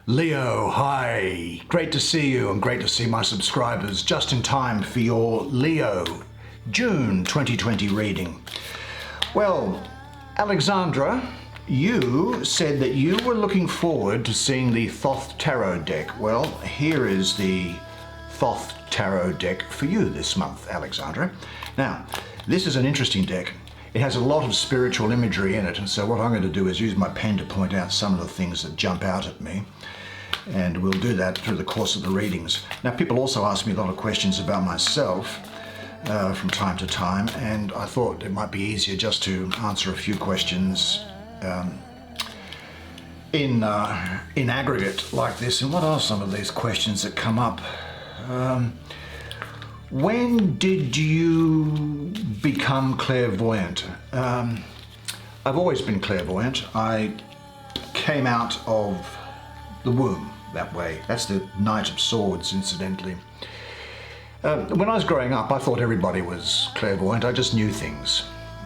Leo, hi. Great to see you and great to see my subscribers just in time for your Leo June 2020 reading. Well, Alexandra, you said that you were looking forward to seeing the Thoth Tarot deck. Well, here is the Thoth Tarot deck for you this month, Alexandra. Now, this is an interesting deck. It has a lot of spiritual imagery in it, and so what I'm going to do is use my pen to point out some of the things that jump out at me. And we'll do that through the course of the readings. Now, people also ask me a lot of questions about myself from time to time, and I thought it might be easier just to answer a few questions in aggregate like this. And what are some of these questions that come up? When did you become clairvoyant? I've always been clairvoyant. I came out of the womb that way. That's the Knight of Swords, incidentally. When I was growing up, I thought everybody was clairvoyant. I just knew things,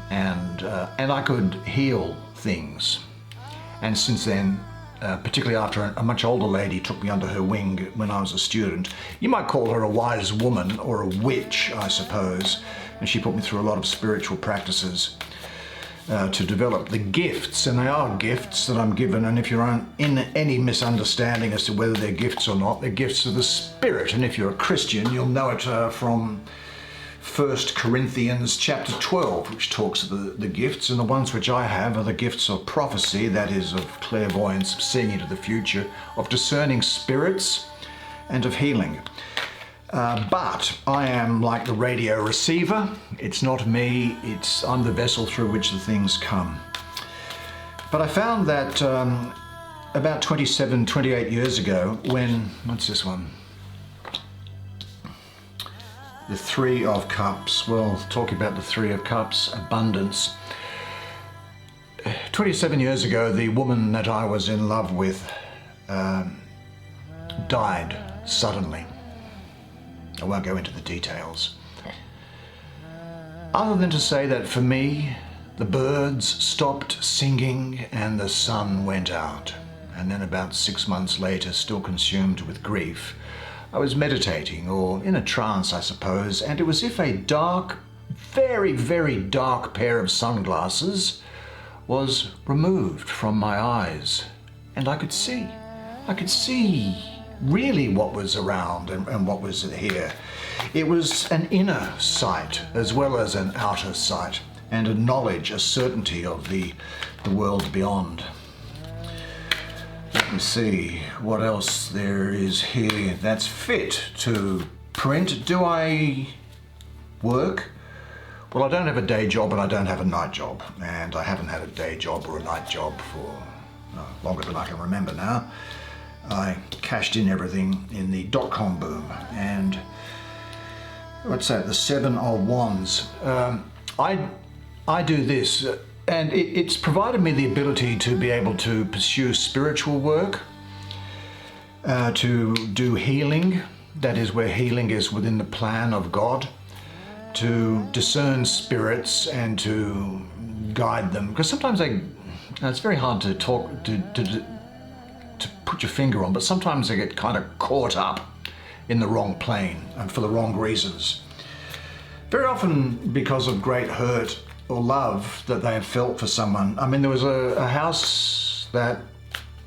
and I could heal things. And since then, particularly after a much older lady took me under her wing when I was a student, you might call her a wise woman or a witch, I suppose, and she put me through a lot of spiritual practices to develop the gifts, and they are gifts that I'm given, and if you're in any misunderstanding as to whether they're gifts or not, they're gifts of the Spirit. And if you're a Christian, you'll know it from 1 Corinthians chapter 12, which talks of the gifts, and the ones which I have are the gifts of prophecy, that is, of clairvoyance, of seeing into the future, of discerning spirits, and of healing. But I am like the radio receiver. It's not me, I'm the vessel through which the things come. But I found that about 27, 28 years ago, when, what's this one? The Three of Cups. Well, talking about the Three of Cups, abundance. 27 years ago, the woman that I was in love with died suddenly. I won't go into the details. Other than to say that for me, the birds stopped singing and the sun went out. And then about 6 months later, still consumed with grief, I was meditating, or in a trance, I suppose, and it was as if a dark, very, very dark pair of sunglasses was removed from my eyes. And I could see really what was around and what was here. It was an inner sight as well as an outer sight, and a knowledge, a certainty of the world beyond. Let me see what else there is here that's fit to print. Do I work? Well, I don't have a day job and I don't have a night job, and I haven't had a day job or a night job for longer than I can remember now. I cashed in everything in the dot-com boom, and what's that, the Seven of Wands. I do this, and it's provided me the ability to be able to pursue spiritual work, to do healing, that is where healing is within the plan of God, to discern spirits and to guide them, because sometimes it's very hard to talk to put your finger on, but sometimes they get kind of caught up in the wrong plane and for the wrong reasons. Very often because of great hurt or love that they have felt for someone. I mean, there was a house that,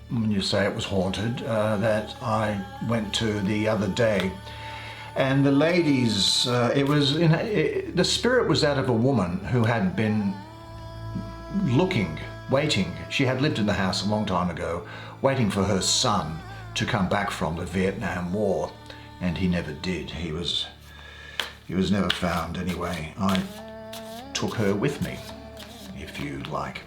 when you say it was haunted, that I went to the other day, and the ladies, the spirit was that of a woman who had been waiting. She had lived in the house a long time ago, waiting for her son to come back from the Vietnam War, and he never did. He was never found anyway. I took her with me, if you like.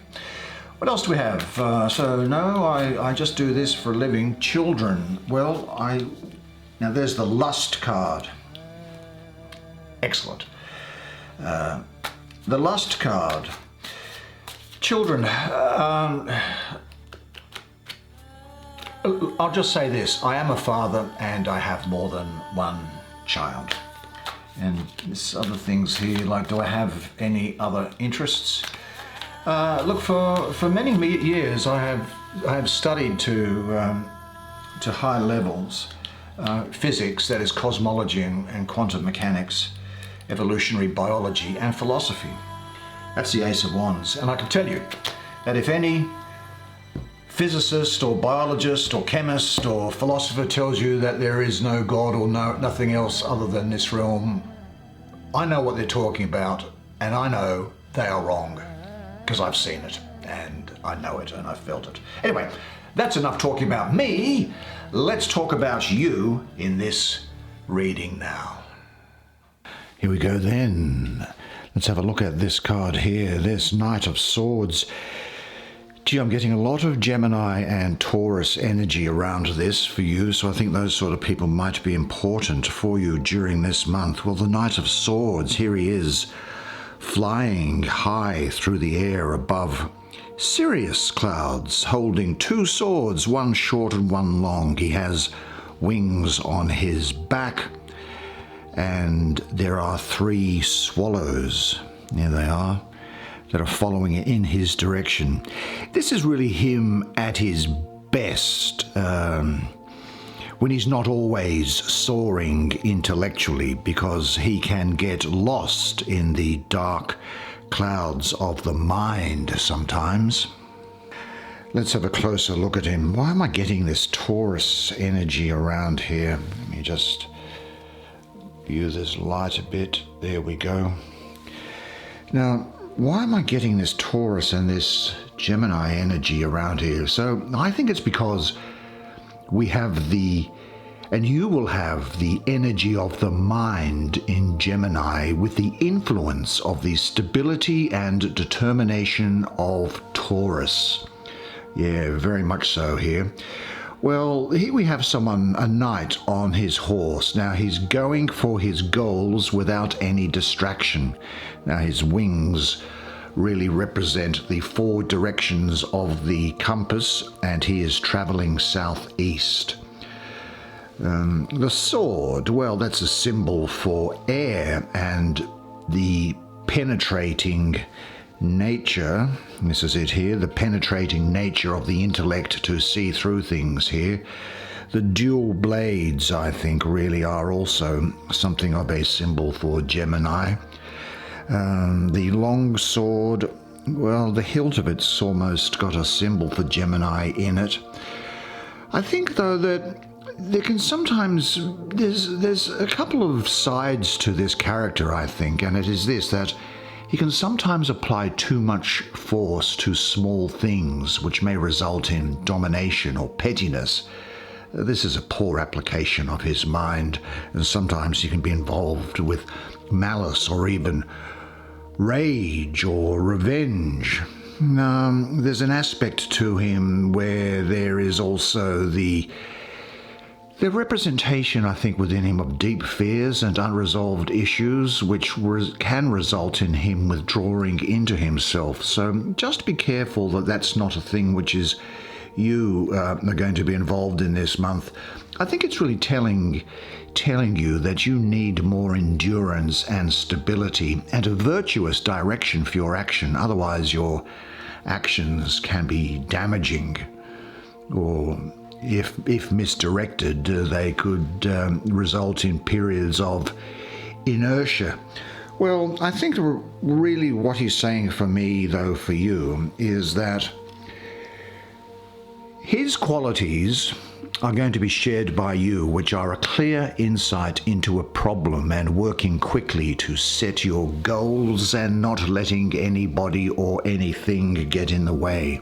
What else do we have? I just do this for a living. Children. Well, now there's the Lust card. Excellent. The Lust card. Children, I'll just say this. I am a father and I have more than one child. And there's other things here, like, do I have any other interests? Look, for many years I have studied to to high levels, physics, that is cosmology and quantum mechanics, evolutionary biology and philosophy. That's the Ace of Wands. And I can tell you that if any physicist or biologist or chemist or philosopher tells you that there is no God or nothing else other than this realm, I know what they're talking about, and I know they are wrong, because I've seen it and I know it and I've felt it. Anyway, that's enough talking about me. Let's talk about you in this reading now. Here we go then. Let's have a look at this card here, this Knight of Swords. Gee, I'm getting a lot of Gemini and Taurus energy around this for you, so I think those sort of people might be important for you during this month. Well, the Knight of Swords, here he is, flying high through the air above Sirius clouds, holding two swords, one short and one long. He has wings on his back, and there are three swallows. There they are, that are following in his direction. This is really him at his best, when he's not always soaring intellectually, because he can get lost in the dark clouds of the mind sometimes. Let's have a closer look at him. Why am I getting this Taurus energy around here? Let me just view this light a bit. There we go. Now, why am I getting this Taurus and this Gemini energy around here? So I think it's because we have and you will have the energy of the mind in Gemini with the influence of the stability and determination of Taurus. Yeah, very much so here. Well, here we have a knight on his horse. Now he's going for his goals without any distraction. Now his wings really represent the four directions of the compass, and he is traveling southeast. The sword, well, that's a symbol for air and the penetrating nature. This is it here, the penetrating nature of the intellect to see through things here. The dual blades, I think, really are also something of a symbol for Gemini. The long sword, well, the hilt of it's almost got a symbol for Gemini in it. I think, though, that there can sometimes, there's a couple of sides to this character, I think, and it is this, that he can sometimes apply too much force to small things, which may result in domination or pettiness. This is a poor application of his mind, and sometimes he can be involved with malice or even rage or revenge. There's an aspect to him where there is also the representation, I think, within him of deep fears and unresolved issues, which can result in him withdrawing into himself. So just be careful that that's not a thing which is you are going to be involved in this month. I think it's really telling you that you need more endurance and stability and a virtuous direction for your action. Otherwise, your actions can be damaging, or if misdirected, they could result in periods of inertia. Well, I think really what he's saying for me, though, for you, is that his qualities are going to be shared by you, which are a clear insight into a problem and working quickly to set your goals and not letting anybody or anything get in the way.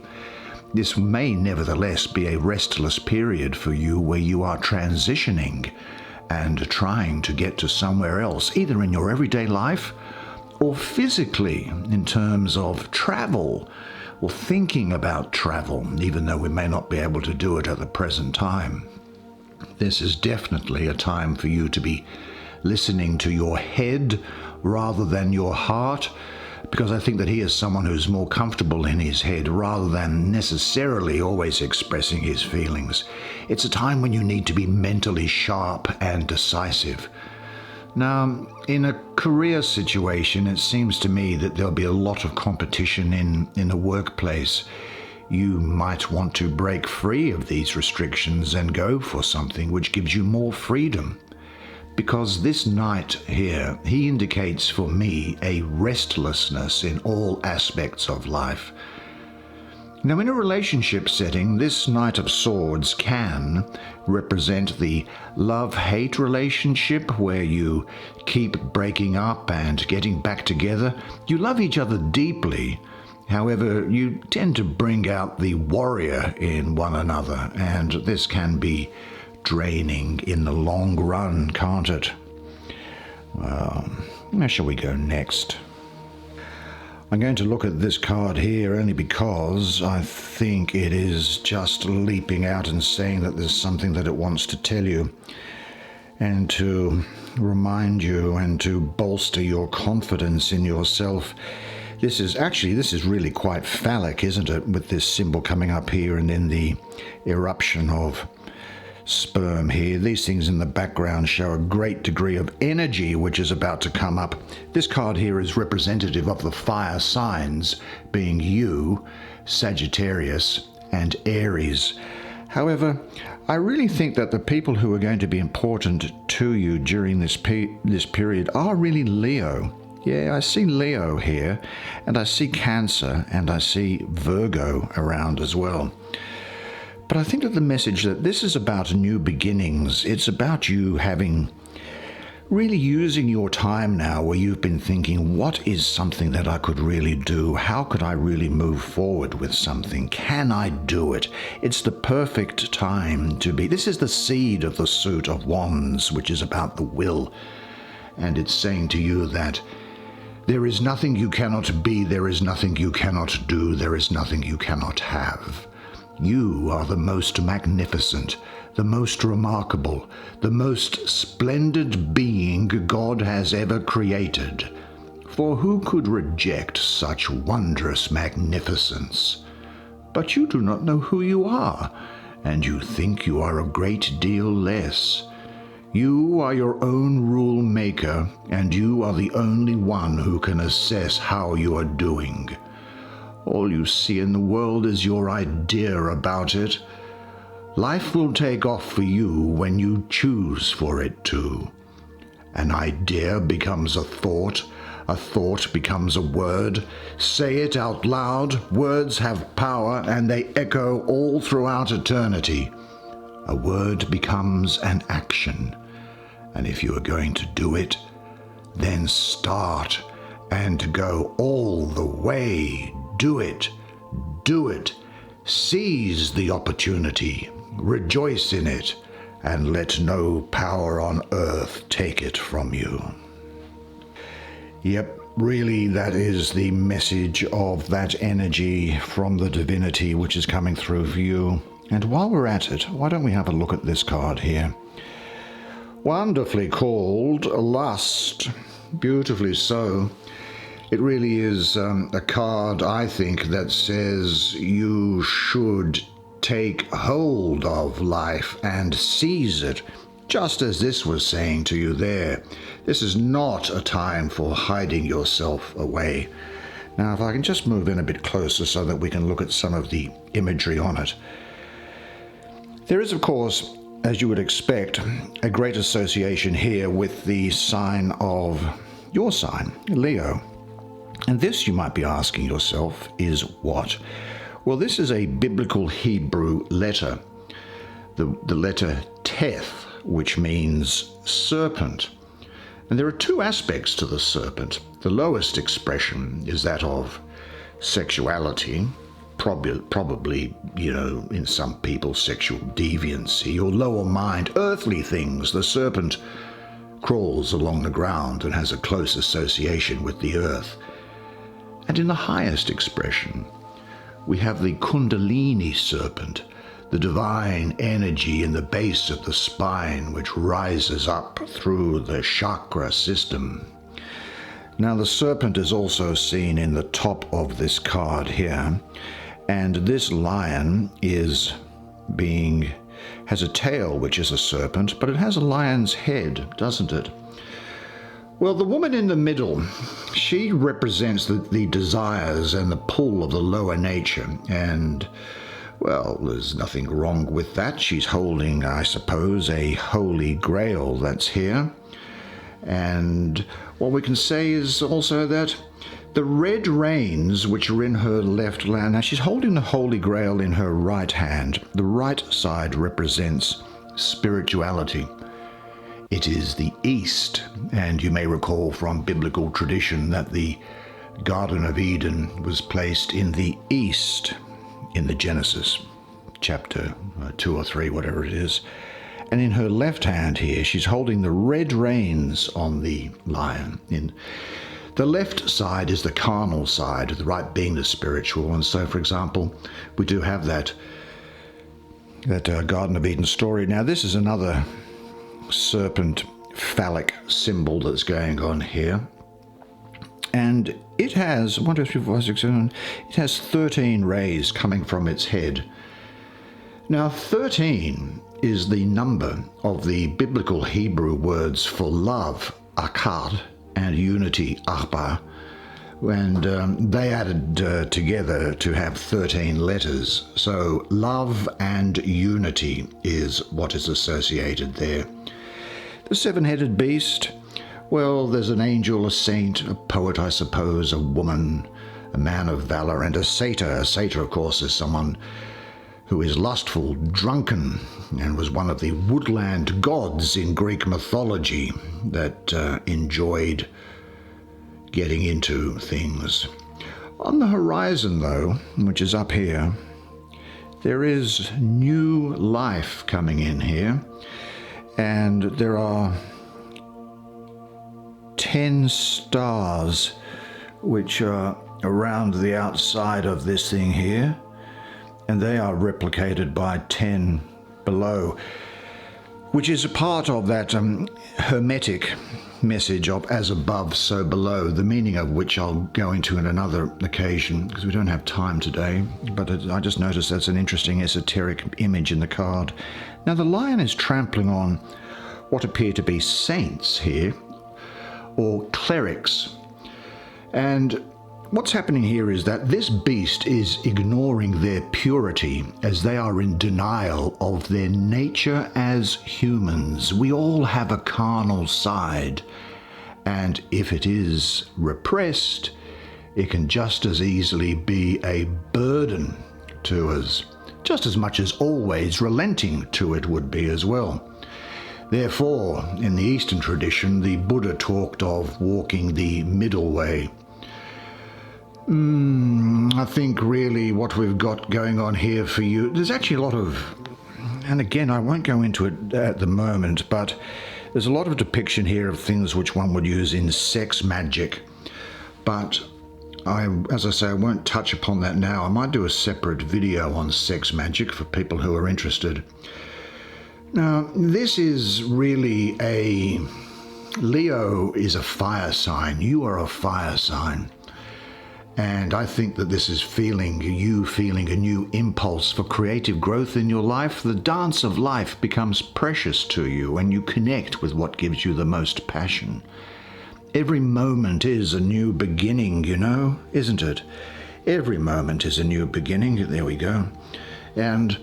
This may nevertheless be a restless period for you where you are transitioning and trying to get to somewhere else, either in your everyday life or physically in terms of travel or thinking about travel, even though we may not be able to do it at the present time. This is definitely a time for you to be listening to your head rather than your heart, because I think that he is someone who's more comfortable in his head rather than necessarily always expressing his feelings. It's a time when you need to be mentally sharp and decisive. Now, in a career situation, it seems to me that there'll be a lot of competition in the workplace. you might want to break free of these restrictions and go for something which gives you more freedom. Because this knight here, he indicates for me a restlessness in all aspects of life. Now, in a relationship setting, this Knight of Swords can represent the love-hate relationship where you keep breaking up and getting back together. You love each other deeply. However, you tend to bring out the warrior in one another, and this can be draining in the long run, can't it? Well, where shall we go next? I'm going to look at this card here only because I think it is just leaping out and saying that there's something that it wants to tell you and to remind you and to bolster your confidence in yourself. This is really quite phallic, isn't it, with this symbol coming up here and then the eruption of sperm here. These things in the background show a great degree of energy which is about to come up. This card here is representative of the fire signs, being you, Sagittarius, and Aries. However, I really think that the people who are going to be important to you during this period are really Leo. Yeah, I see Leo here, and I see Cancer, and I see Virgo around as well. But I think that the message that this is about new beginnings, it's about you really using your time now where you've been thinking, what is something that I could really do? How could I really move forward with something? Can I do it? It's the perfect time to be. This is the seed of the suit of wands, which is about the will. And it's saying to you that there is nothing you cannot be, there is nothing you cannot do, there is nothing you cannot have. You are the most magnificent, the most remarkable, the most splendid being God has ever created. For who could reject such wondrous magnificence? But you do not know who you are, and you think you are a great deal less. You are your own rule maker, and you are the only one who can assess how you are doing. All you see in the world is your idea about it. Life will take off for you when you choose for it to. An idea becomes a thought becomes a word. Say it out loud, words have power and they echo all throughout eternity. A word becomes an action, and if you are going to do it, then start and go all the way. Do it. Do it. Seize the opportunity. Rejoice in it. And let no power on earth take it from you. Yep, really that is the message of that energy from the divinity which is coming through for you. And while we're at it, why don't we have a look at this card here? Wonderfully called Lust. Beautifully so. It really is a card, I think, that says you should take hold of life and seize it, just as this was saying to you there. This is not a time for hiding yourself away. Now, if I can just move in a bit closer so that we can look at some of the imagery on it. There is, of course, as you would expect, a great association here with the sign of your sign, Leo. And this, you might be asking yourself, is what? Well, this is a biblical Hebrew letter, the letter Teth, which means serpent. And there are two aspects to the serpent. The lowest expression is that of sexuality, probably, in some people, sexual deviancy or lower mind, earthly things. The serpent crawls along the ground and has a close association with the earth. And in the highest expression, we have the Kundalini Serpent, the divine energy in the base of the spine which rises up through the chakra system. Now the serpent is also seen in the top of this card here, and this lion has a tail which is a serpent, but it has a lion's head, doesn't it? Well, the woman in the middle, she represents the desires and the pull of the lower nature. And, well, there's nothing wrong with that. She's holding, I suppose, a holy grail that's here. And what we can say is also that the red reins, which are in her left hand, now she's holding the Holy Grail in her right hand. The right side represents spirituality. It is the East, and you may recall from biblical tradition that the Garden of Eden was placed in the East in the Genesis, chapter 2 or 3, whatever it is. And in her left hand here, she's holding the red reins on the lion. The left side is the carnal side, the right being the spiritual. And so, for example, we do have that Garden of Eden story. Now, this is another serpent phallic symbol that's going on here. And it has, 1, 2, 3, 4, 5, 6, 7, it has 13 rays coming from its head. Now, 13 is the number of the biblical Hebrew words for love, akad, and unity, Ashbaugh, and they added together to have 13 letters. So love and unity is what is associated there. The seven-headed beast, well, there's an angel, a saint, a poet, I suppose, a woman, a man of valor, and a satyr. A satyr, of course, is someone who is lustful, drunken, and was one of the woodland gods in Greek mythology that enjoyed getting into things. On the horizon, though, which is up here, there is new life coming in here, and there are 10 stars which are around the outside of this thing here, and they are replicated by 10 below, which is a part of that hermetic message of as above, so below, the meaning of which I'll go into in another occasion because we don't have time today. But I just noticed that's an interesting esoteric image in the card. Now, the lion is trampling on what appear to be saints here, or clerics. And what's happening here is that this beast is ignoring their purity as they are in denial of their nature as humans. We all have a carnal side, and if it is repressed, it can just as easily be a burden to us, just as much as always relenting to it would be as well. Therefore, in the Eastern tradition, the Buddha talked of walking the middle way. I think really what we've got going on here for you, there's actually a lot of, and again, I won't go into it at the moment, but there's a lot of depiction here of things which one would use in sex magic. But as I say, I won't touch upon that now. I might do a separate video on sex magic for people who are interested. Now, this is really Leo is a fire sign. You are a fire sign. And I think that this is you feeling a new impulse for creative growth in your life. The dance of life becomes precious to you when you connect with what gives you the most passion. Every moment is a new beginning, you know, isn't it? Every moment is a new beginning. There we go. And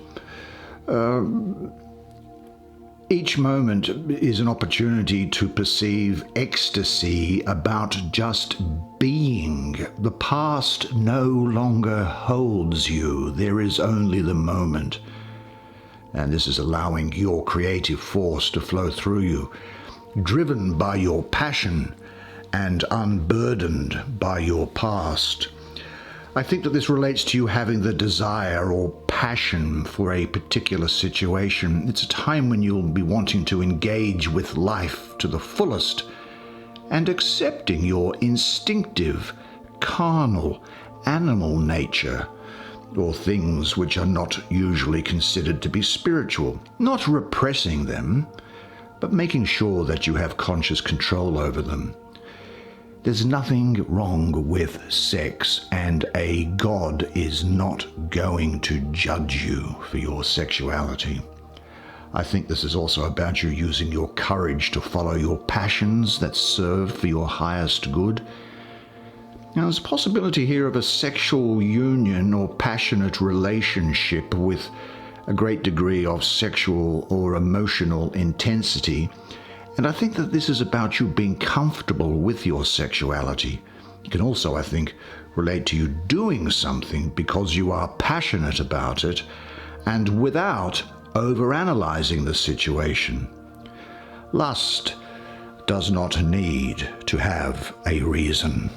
each moment is an opportunity to perceive ecstasy about just being. The past no longer holds you. There is only the moment. And this is allowing your creative force to flow through you, driven by your passion and unburdened by your past. I think that this relates to you having the desire or passion for a particular situation. It's a time when you'll be wanting to engage with life to the fullest and accepting your instinctive, carnal, animal nature, or things which are not usually considered to be spiritual. Not repressing them, but making sure that you have conscious control over them. There's nothing wrong with sex, and a God is not going to judge you for your sexuality. I think this is also about you using your courage to follow your passions that serve for your highest good. Now, there's a possibility here of a sexual union or passionate relationship with a great degree of sexual or emotional intensity. And I think that this is about you being comfortable with your sexuality. It can also, I think, relate to you doing something because you are passionate about it and without overanalyzing the situation. Lust does not need to have a reason.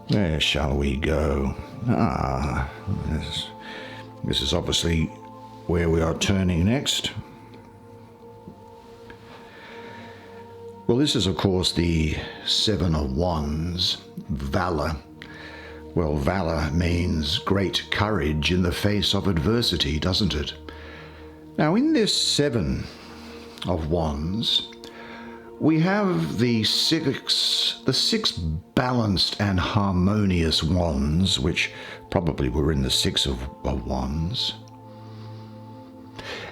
Where shall we go? This is obviously where we are turning next. Well, this is, of course, the Seven of Wands, valor. Well, valor means great courage in the face of adversity, doesn't it? Now, in this Seven of Wands, we have the six balanced and harmonious wands, which probably were in the Six of Wands,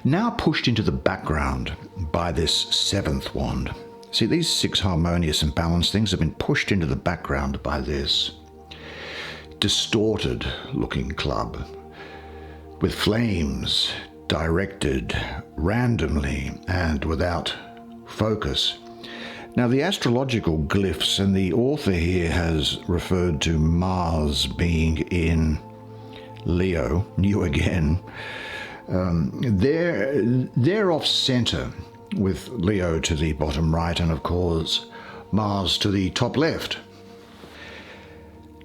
now pushed into the background by this seventh wand. See, these six harmonious and balanced things have been pushed into the background by this distorted looking club with flames directed randomly and without focus. Now, the astrological glyphs, and the author here has referred to Mars being in Leo, new again, they're off center with Leo to the bottom right and, of course, Mars to the top left.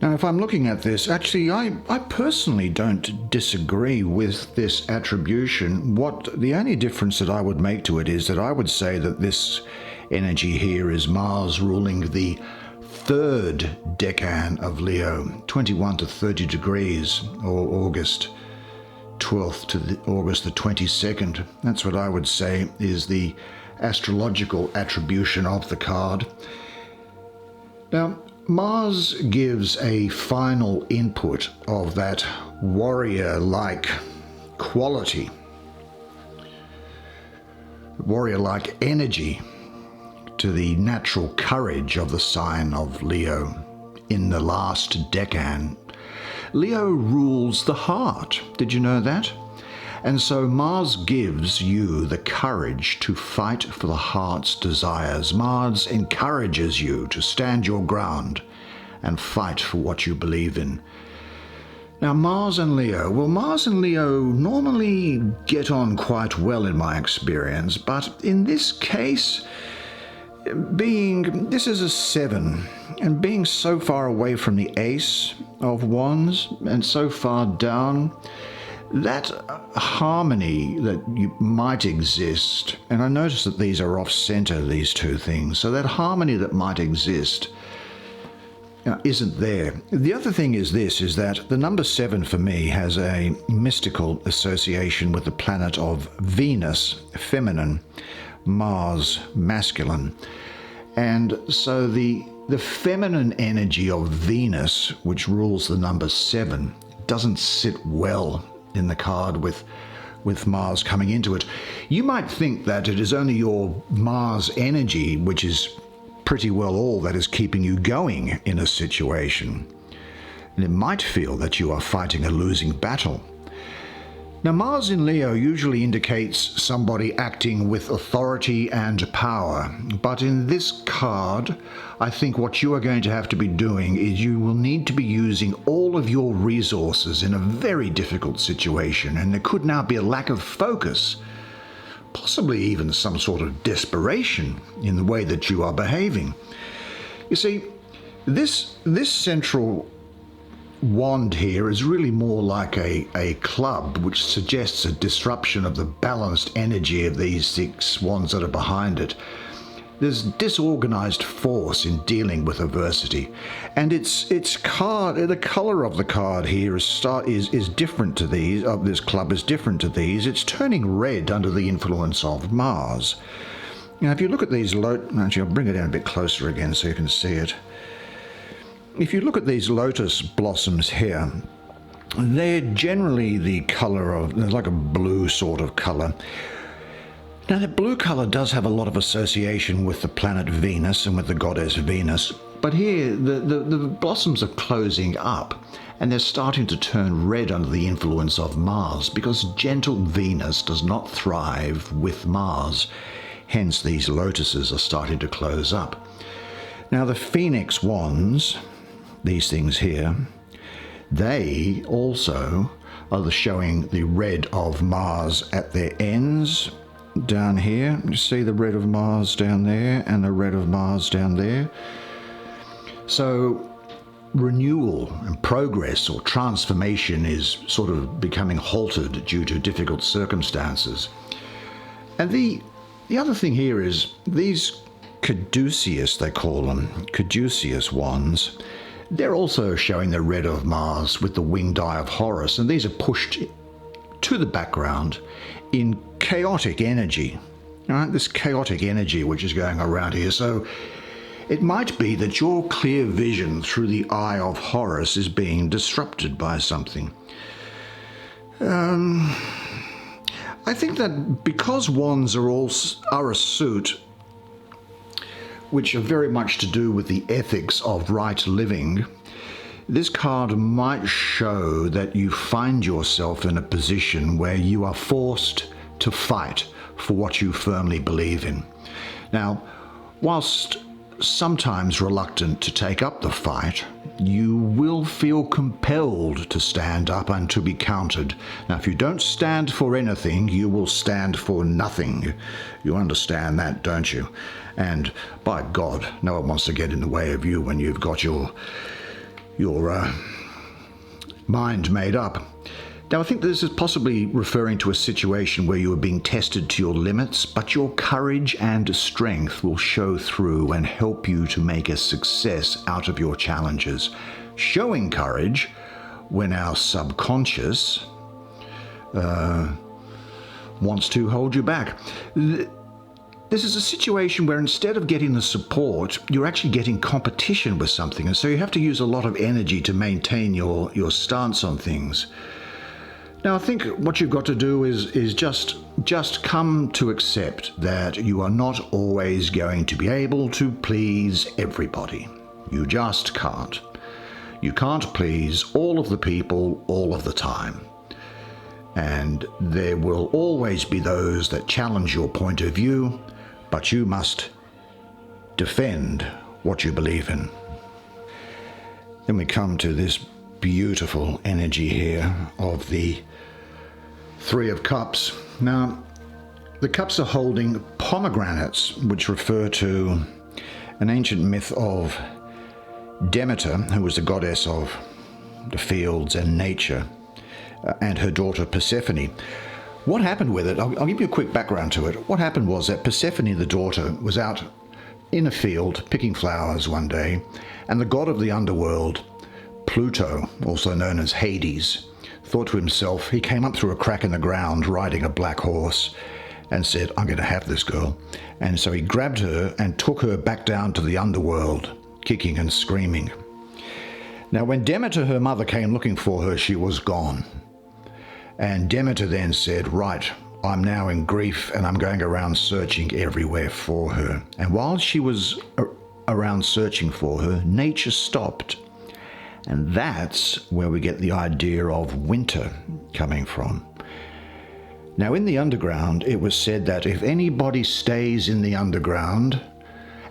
Now, if I'm looking at this, actually, I personally don't disagree with this attribution. The only difference that I would make to it is that I would say that this energy here is Mars ruling the third decan of Leo, 21 to 30 degrees, or August 12th to August the 22nd. That's what I would say is the astrological attribution of the card. Now, Mars gives a final input of that warrior-like quality, warrior-like energy to the natural courage of the sign of Leo in the last decan. Leo rules the heart. Did you know that? And so Mars gives you the courage to fight for the heart's desires. Mars encourages you to stand your ground and fight for what you believe in. Now, Mars and Leo normally get on quite well in my experience, but in this case, this is a 7, and being so far away from the Ace of Wands and so far down, that harmony that might exist, and I notice that these are off-center, these two things, so that harmony that might exist isn't there. The other thing is that the number 7 for me has a mystical association with the planet of Venus, feminine, Mars, masculine. And so the feminine energy of Venus, which rules the number 7, doesn't sit well in the card with Mars coming into it. You might think that it is only your Mars energy, which is pretty well all that is keeping you going in a situation. And it might feel that you are fighting a losing battle. Now, Mars in Leo usually indicates somebody acting with authority and power, but in this card, I think what you are going to have to be doing is you will need to be using all of your resources in a very difficult situation, and there could now be a lack of focus, possibly even some sort of desperation in the way that you are behaving. You see, this central wand here is really more like a club, which suggests a disruption of the balanced energy of these 6 wands that are behind it. There's disorganized force in dealing with adversity, and the color of the card here is different to these. Of this club is different to these. It's turning red under the influence of Mars. Now, if you look at these, actually, I'll bring it down a bit closer again so you can see it. If you look at these lotus blossoms here, They're generally the color of, they're like a blue sort of color. Now, that blue color does have a lot of association with the planet Venus and with the goddess Venus, but here the blossoms are closing up and they're starting to turn red under the influence of Mars, because gentle Venus does not thrive with Mars. Hence, these lotuses are starting to close up. Now, the Phoenix wands, these things here, they also are showing the red of Mars at their ends. Down here, you see the red of Mars down there and the red of Mars down there. So renewal and progress or transformation is sort of becoming halted due to difficult circumstances. And the other thing here is these caduceus, they call them, caduceus wands, they're also showing the red of Mars with the winged eye of Horus, and these are pushed to the background in chaotic energy. All right, this chaotic energy which is going around here. So it might be that your clear vision through the eye of Horus is being disrupted by something. I think that because wands are a suit which are very much to do with the ethics of right living, this card might show that you find yourself in a position where you are forced to fight for what you firmly believe in. Now, whilst sometimes reluctant to take up the fight, you will feel compelled to stand up and to be countered. Now, if you don't stand for anything, you will stand for nothing. You understand that, don't you? And by God, no one wants to get in the way of you when you've got your mind made up. Now, I think this is possibly referring to a situation where you are being tested to your limits, but your courage and strength will show through and help you to make a success out of your challenges. Showing courage when our subconscious wants to hold you back. This is a situation where instead of getting the support, you're actually getting competition with something, and so you have to use a lot of energy to maintain your stance on things. Now, I think what you've got to do is just come to accept that you are not always going to be able to please everybody. You just can't. You can't please all of the people all of the time. And there will always be those that challenge your point of view, but you must defend what you believe in. Then we come to this beautiful energy here of the Three of Cups. Now, the cups are holding pomegranates, which refer to an ancient myth of Demeter, who was the goddess of the fields and nature, and her daughter Persephone. What happened with it? I'll give you a quick background to it. What happened was that Persephone, the daughter, was out in a field picking flowers one day, and the god of the underworld, Pluto, also known as Hades, thought to himself, he came up through a crack in the ground riding a black horse and said, I'm going to have this girl. And so he grabbed her and took her back down to the underworld, kicking and screaming. Now, when Demeter, her mother, came looking for her, she was gone. And Demeter then said, right, I'm now in grief and I'm going around searching everywhere for her. And while she was around searching for her, nature stopped. And that's where we get the idea of winter coming from. Now, in the underground, it was said that if anybody stays in the underground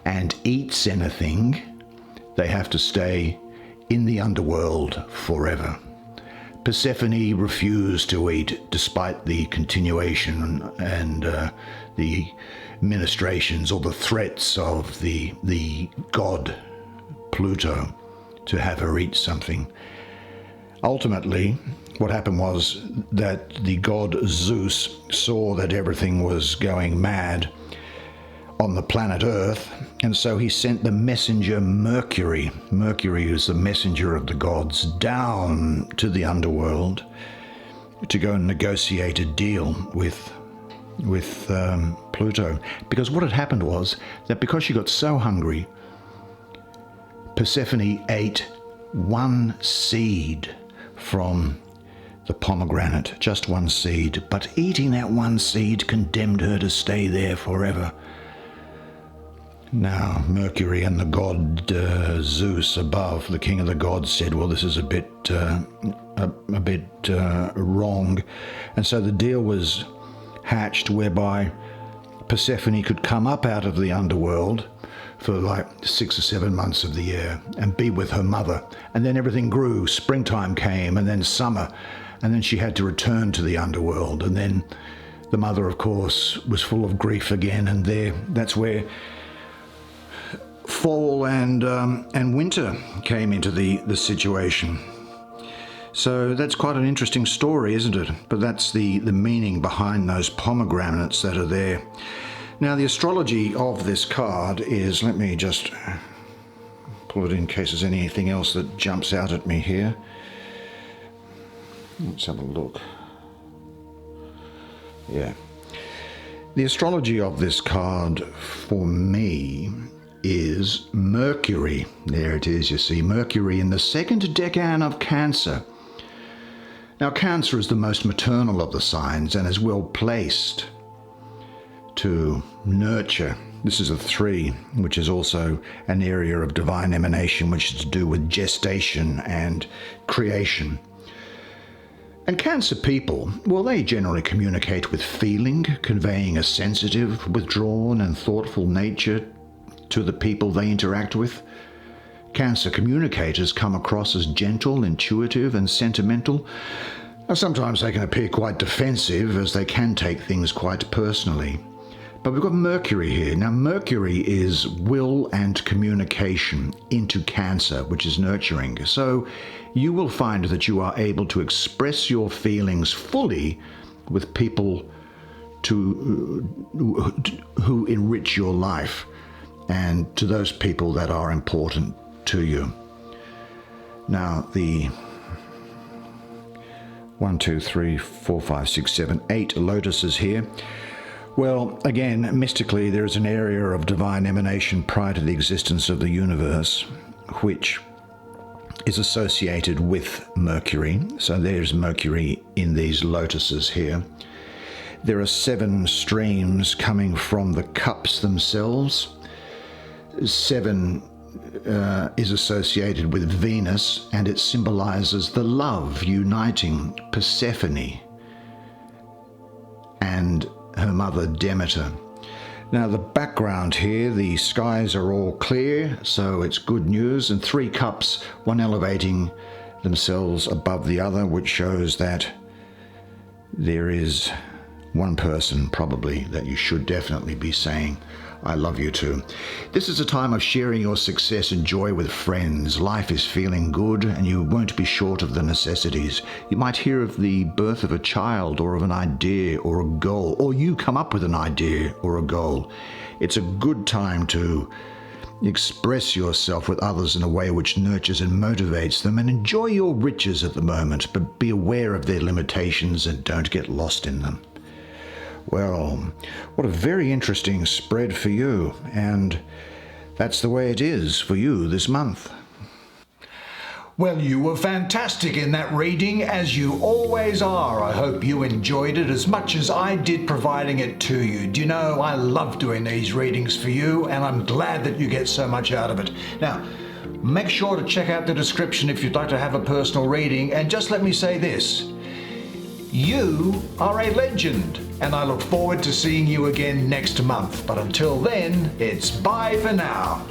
and eats anything, they have to stay in the underworld forever. Persephone refused to eat despite the continuation and the ministrations or the threats of the god Pluto to have her eat something. Ultimately, what happened was that the god Zeus saw that everything was going mad on the planet Earth, and so he sent the messenger Mercury. Mercury is the messenger of the gods, down to the underworld to go and negotiate a deal with Pluto. Because what had happened was that because she got so hungry, Persephone ate one seed from the pomegranate, just one seed, but eating that one seed condemned her to stay there forever. Now, Mercury and the god Zeus above, the king of the gods, said, well, this is a bit wrong. And so the deal was hatched whereby Persephone could come up out of the underworld for like 6 or 7 months of the year and be with her mother. And then everything grew. Springtime came, and then summer. And then she had to return to the underworld. And then the mother, of course, was full of grief again. And that's where fall and winter came into the situation. So that's quite an interesting story, isn't it? But that's the meaning behind those pomegranates that are there. Now, the astrology of this card is, let me just pull it in case there's anything else that jumps out at me here. Let's have a look. Yeah. The astrology of this card for me is Mercury. There it is, you see, Mercury in the second decan of Cancer. Now, Cancer is the most maternal of the signs and is well placed to nurture. This is a 3, which is also an area of divine emanation, which is to do with gestation and creation. And Cancer people, well, they generally communicate with feeling, conveying a sensitive, withdrawn and thoughtful nature to the people they interact with. Cancer communicators come across as gentle, intuitive and sentimental. Now, sometimes they can appear quite defensive, as they can take things quite personally. But we've got Mercury here. Now, Mercury is will and communication into Cancer, which is nurturing. So you will find that you are able to express your feelings fully with people who enrich your life, and to those people that are important to you. Now, the 1, 2, 3, 4, 5, 6, 7, 8 lotuses here. Well, again, mystically, there is an area of divine emanation prior to the existence of the universe, which is associated with Mercury. So there's Mercury in these lotuses here. There are 7 streams coming from the cups themselves. 7 is associated with Venus, and it symbolizes the love uniting Persephone and her mother Demeter. Now, the background here, the skies are all clear, so it's good news, and 3 cups, one elevating themselves above the other, which shows that there is one person probably that you should definitely be saying I love you to. This is a time of sharing your success and joy with friends. Life is feeling good, and you won't be short of the necessities. You might hear of the birth of a child, or of an idea or a goal, or you come up with an idea or a goal. It's a good time to express yourself with others in a way which nurtures and motivates them, and enjoy your riches at the moment, but be aware of their limitations and don't get lost in them. Well, what a very interesting spread for you, and that's the way it is for you this month. Well, you were fantastic in that reading, as you always are. I hope you enjoyed it as much as I did providing it to you. Do you know, I love doing these readings for you, and I'm glad that you get so much out of it. Now, make sure to check out the description if you'd like to have a personal reading, and just let me say this. You are a legend, and I look forward to seeing you again next month. But until then, it's bye for now.